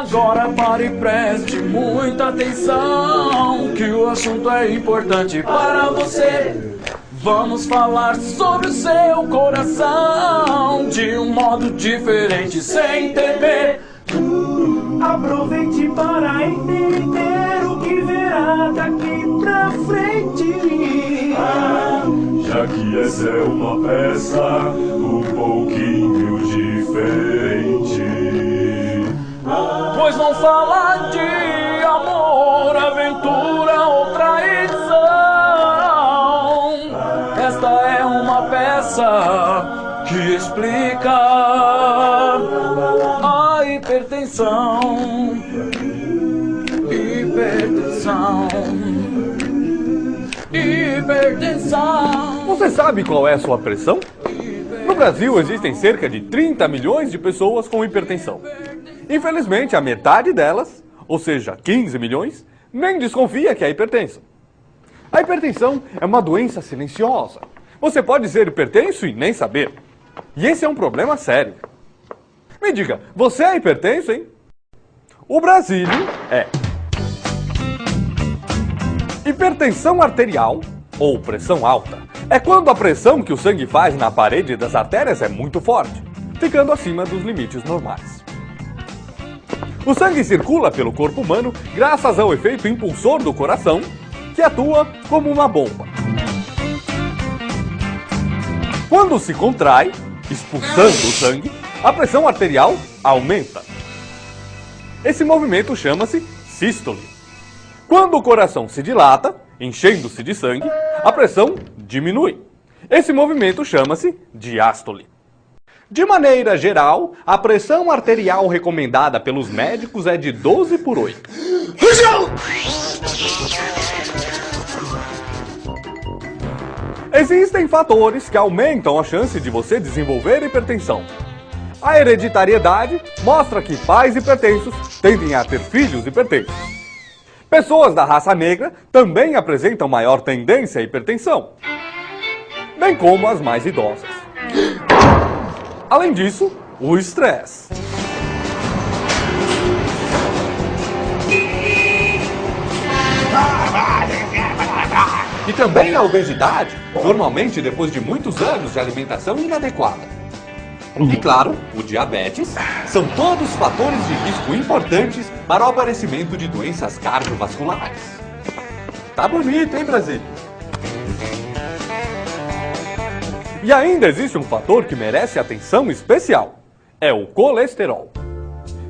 Agora pare e preste muita atenção, que o assunto é importante para você. Vamos falar sobre o seu coração de um modo diferente, sem temer. Aproveite para entender o que verá daqui pra frente. Já que essa é uma peça um pouquinho diferente. Pois não fala de amor, aventura ou traição. Esta é uma peça que explica a hipertensão. Hipertensão. Você sabe qual é a sua pressão? No Brasil existem cerca de 30 milhões de pessoas com hipertensão. Infelizmente, a metade delas, ou seja, 15 milhões, nem desconfia que é hipertenso. A hipertensão é uma doença silenciosa. Você pode ser hipertenso e nem saber. E esse é um problema sério. Me diga, você é hipertenso, hein? O Brasílio é. Hipertensão arterial, ou pressão alta, é quando a pressão que o sangue faz na parede das artérias é muito forte, ficando acima dos limites normais. O sangue circula pelo corpo humano graças ao efeito impulsor do coração, que atua como uma bomba. Quando se contrai, expulsando o sangue, a pressão arterial aumenta. Esse movimento chama-se sístole. Quando o coração se dilata, enchendo-se de sangue, a pressão diminui. Esse movimento chama-se diástole. De maneira geral, a pressão arterial recomendada pelos médicos é de 12/8. Existem fatores que aumentam a chance de você desenvolver hipertensão. A hereditariedade mostra que pais hipertensos tendem a ter filhos hipertensos. Pessoas da raça negra também apresentam maior tendência à hipertensão, bem como as mais idosas. Além disso, o estresse. E também a obesidade, normalmente depois de muitos anos de alimentação inadequada. E claro, o diabetes são todos fatores de risco importantes para o aparecimento de doenças cardiovasculares. Tá bonito, hein, Brasil? E ainda existe um fator que merece atenção especial. É o colesterol.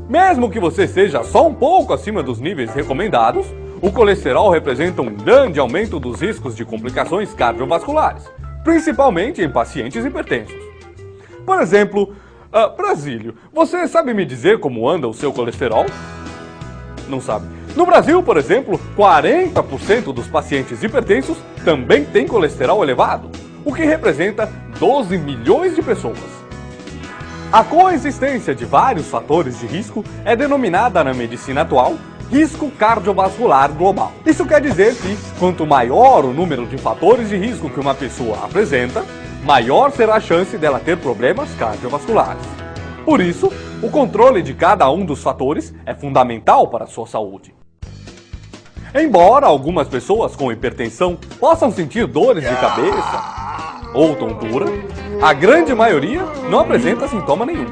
Mesmo que você seja só um pouco acima dos níveis recomendados, o colesterol representa um grande aumento dos riscos de complicações cardiovasculares, principalmente em pacientes hipertensos. Por exemplo, Brasílio, você sabe me dizer como anda o seu colesterol? Não sabe. No Brasil, por exemplo, 40% dos pacientes hipertensos também têm colesterol elevado, o que representa 12 milhões de pessoas. A coexistência de vários fatores de risco é denominada na medicina atual risco cardiovascular global. Isso quer dizer que, quanto maior o número de fatores de risco que uma pessoa apresenta, maior será a chance dela ter problemas cardiovasculares. Por isso, o controle de cada um dos fatores é fundamental para a sua saúde. Embora algumas pessoas com hipertensão possam sentir dores de cabeça ou tontura, a grande maioria não apresenta sintoma nenhum.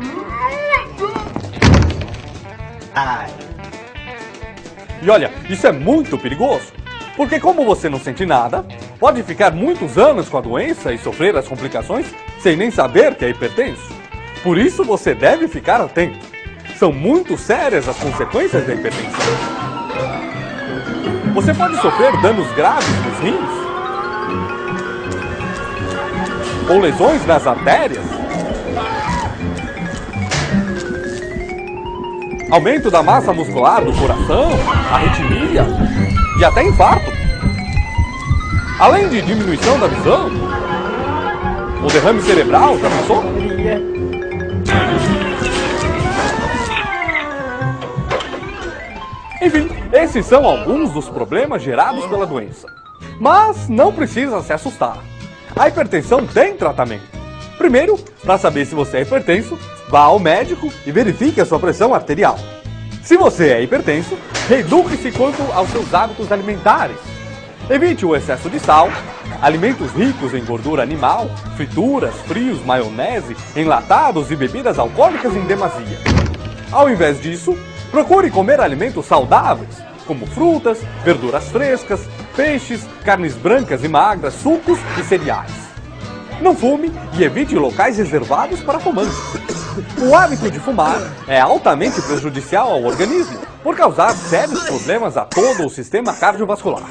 E olha, isso é muito perigoso, porque como você não sente nada, pode ficar muitos anos com a doença e sofrer as complicações sem nem saber que é hipertenso. Por isso você deve ficar atento. São muito sérias as consequências da hipertensão. Você pode sofrer danos graves nos rins, ou lesões nas artérias, aumento da massa muscular do coração, arritmia e até infarto. Além de diminuição da visão, o derrame cerebral, já pensou? Enfim, esses são alguns dos problemas gerados pela doença. Mas não precisa se assustar. A hipertensão tem tratamento. Primeiro, para saber se você é hipertenso, vá ao médico e verifique a sua pressão arterial. Se você é hipertenso, reeduque-se quanto aos seus hábitos alimentares. Evite o excesso de sal, alimentos ricos em gordura animal, frituras, frios, maionese, enlatados e bebidas alcoólicas em demasia. Ao invés disso, procure comer alimentos saudáveis, como frutas, verduras frescas, peixes, carnes brancas e magras, sucos e cereais. Não fume e evite locais reservados para fumantes. O hábito de fumar é altamente prejudicial ao organismo por causar sérios problemas a todo o sistema cardiovascular.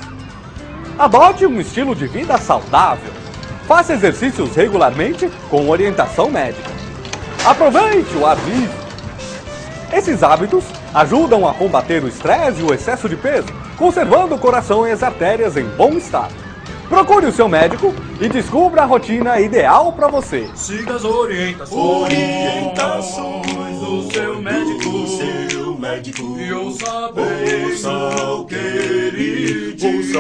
Adote um estilo de vida saudável. Faça exercícios regularmente com orientação médica. Aproveite o ar livre. Esses hábitos ajudam a combater o estresse e o excesso de peso, conservando o coração e as artérias em bom estado. Procure o seu médico e descubra a rotina ideal para você. Siga as orientações do seu médico. E ouça bem, ouça o que ele diz.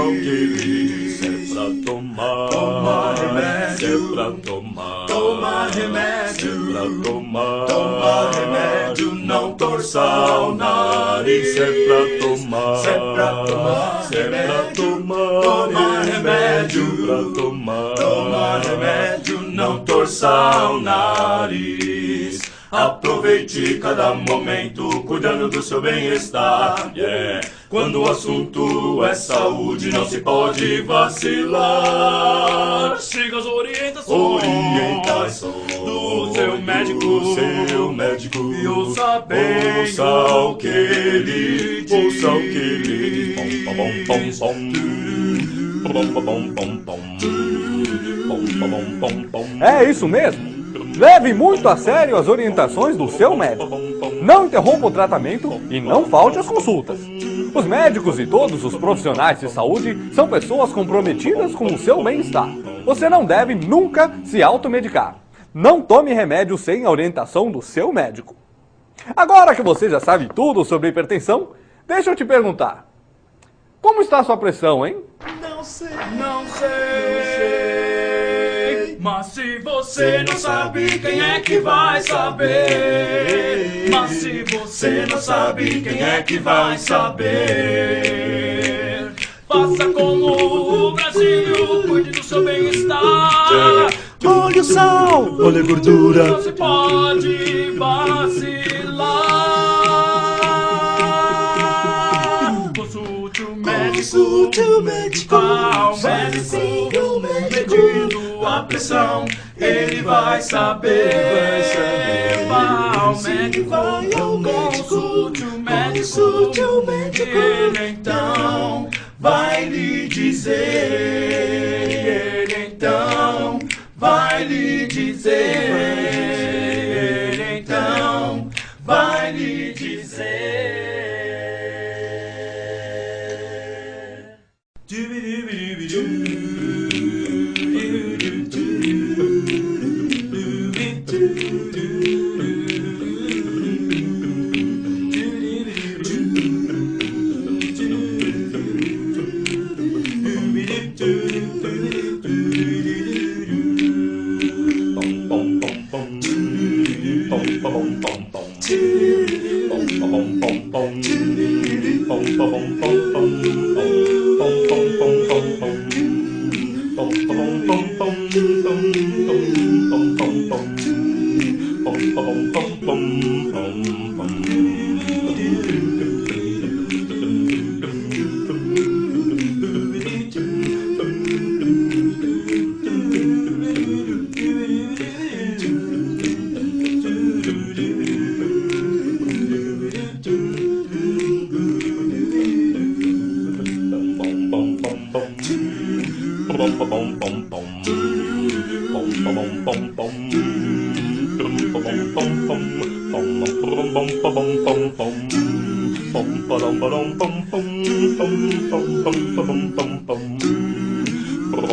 Se é pra tomar, toma remédio. Se é pra tomar, toma remédio. Se é pra tomar, toma remédio. Não torça o nariz. Se é pra tomar, se é pra tomar, se é pra tomar, toma remédio. Se é pra tomar, toma remédio. Não torça o nariz. Aproveite cada momento cuidando do seu bem-estar. Quando o assunto é saúde, não se pode vacilar. Siga as orientações do seu médico. E ouça bem, ouça o que ele diz. É isso mesmo. Leve muito a sério as orientações do seu médico. Não interrompa o tratamento e não falte às consultas. Os médicos e todos os profissionais de saúde são pessoas comprometidas com o seu bem-estar. Você não deve nunca se automedicar. Não tome remédio sem a orientação do seu médico. Agora que você já sabe tudo sobre hipertensão, deixa eu te perguntar. Como está a sua pressão, hein? Não sei. Mas se você não sabe, quem é que vai saber? Mas se você não sabe, quem é que vai saber? Faça como o Brasil, cuide do seu bem-estar. Olha o sal, olha a gordura. Não se pode vacilar. Consulte o médico. Ao médico, medindo a pressão, ele vai saber. Vá ao médico, consulte o médico. Ele então vai lhe dizer. Ele então vai lhe dizer. Ele então vai lhe dizer.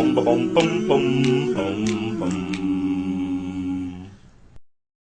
Bum bum bum bum